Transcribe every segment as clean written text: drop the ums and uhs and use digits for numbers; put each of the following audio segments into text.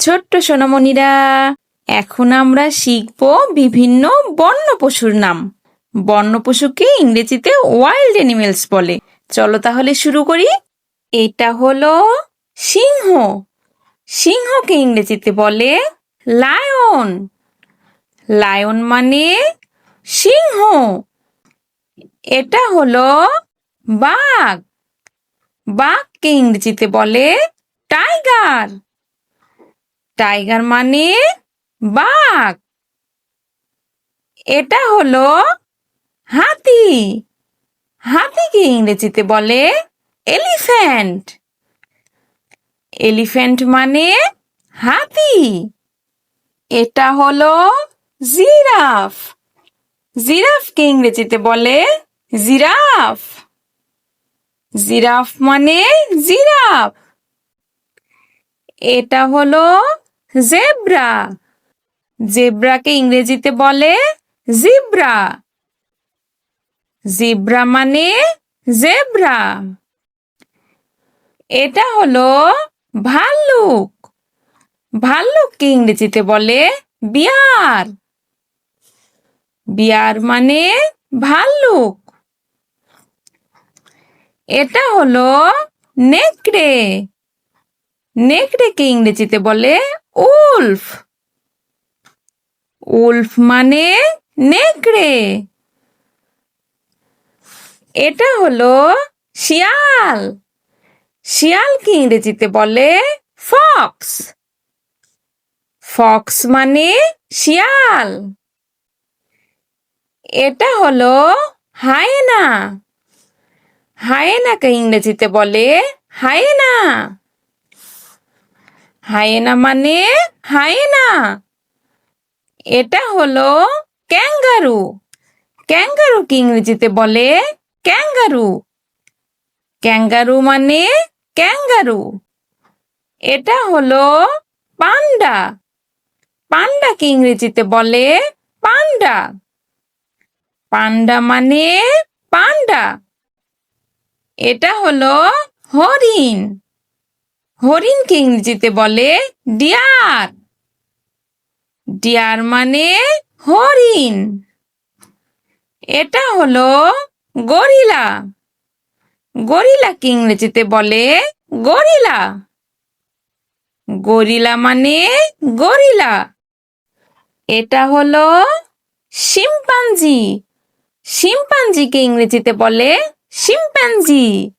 ছোট্ট সোনামণিরা, এখন আমরা শিখব বিভিন্ন বন্য পশুর নাম। বন্য পশুকে ইংরেজিতে ওয়াইল্ড অ্যানিমেলস বলে। চলো তাহলে শুরু করি। এটা হলো সিংহ। সিংহকে ইংরেজিতে বলে লায়ন। লায়ন মানে সিংহ। এটা হলো বাঘ। বাঘকে ইংরেজিতে বলে টাইগার। টাইগার মানে বাঘ। এটা হলো হাতি। হাতিকে ইংরেজিতে বলে এলিফ্যান্ট। এলিফ্যান্ট মানে হাতি। এটা হলো জিরাফ। জিরাফকে ইংরেজিতে বলে জিরাফ। জিরাফ মানে জিরাফ। এটা হলো জেব্রা। জেব্রাকে ইংরেজিতে বলে জিব্রা। জিব্রা মানে জেব্রা। এটা হলো ভাল্লুক। ভাল্লুককে ইংরেজিতে বলে বিয়ার। বিয়ার মানে ভাল্লুক। এটা হলো নেকড়ে। নেকড়েকে ইংরেজিতে বলে উলফ। উলফ মানে নেকড়ে। এটা হলো শিয়াল। শিয়ালকে ইংরেজিতে বলে ফক্স। ফক্স মানে শিয়াল। এটা হলো হায়েনা। হায়েনাকে ইংরেজিতে বলে হায়েনা। হায়েনা মানে হায়েনা। এটা হলো ক্যাঙ্গারু। ক্যাঙ্গারুকে ইংরেজিতে বলে ক্যাঙ্গারু। ক্যাঙ্গারু মানে ক্যাঙ্গারু। এটা হলো পান্ডা। পান্ডাকে ইংরেজিতে বলে পান্ডা। পান্ডা মানে পান্ডা। এটা হলো হরিণ। হরিণকে ইংরেজিতে বলে ডিয়ার। ডিয়ার মানে হরিণ। এটা হলো গরিলা। গরিলাকে ইংরেজিতে বলে গরিলা। গরিলা মানে গরিলা। এটা হলো শিম্পাঞ্জি। শিম্পাঞ্জিকে ইংরেজিতে বলে শিম্পাঞ্জি।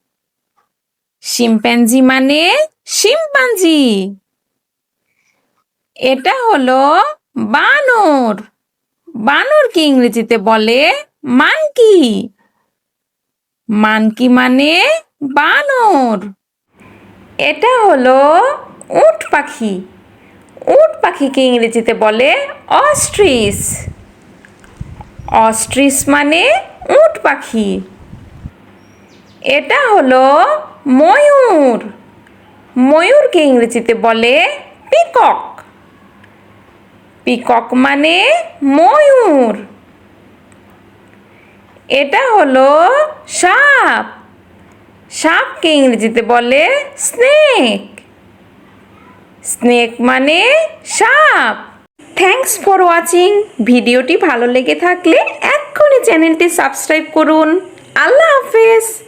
শিম্পাঞ্জি মানে শিম্পাঞ্জি। এটা হলো বানর। বানরকে ইংরেজিতে বলে মানকি। মানকি মানে বানর। এটা হলো উট পাখি। উট পাখিকে ইংরেজিতে বলে অস্ট্রিচ। অস্ট্রিচ মানে উট পাখি। এটা হলো ময়ূর। ময়ূরকে ইংরেজিতে বলে পিকক। পিকক মানে ময়ূর। এটা হলো সাপ। সাপকে ইংরেজিতে বলে স্নেক। স্নেক মানে সাপ। Thanks for watching. ভিডিওটি ভালো লেগে থাকলে এক্ষুনি চ্যানেলটি সাবস্ক্রাইব করুন। আল্লাহ হাফেজ।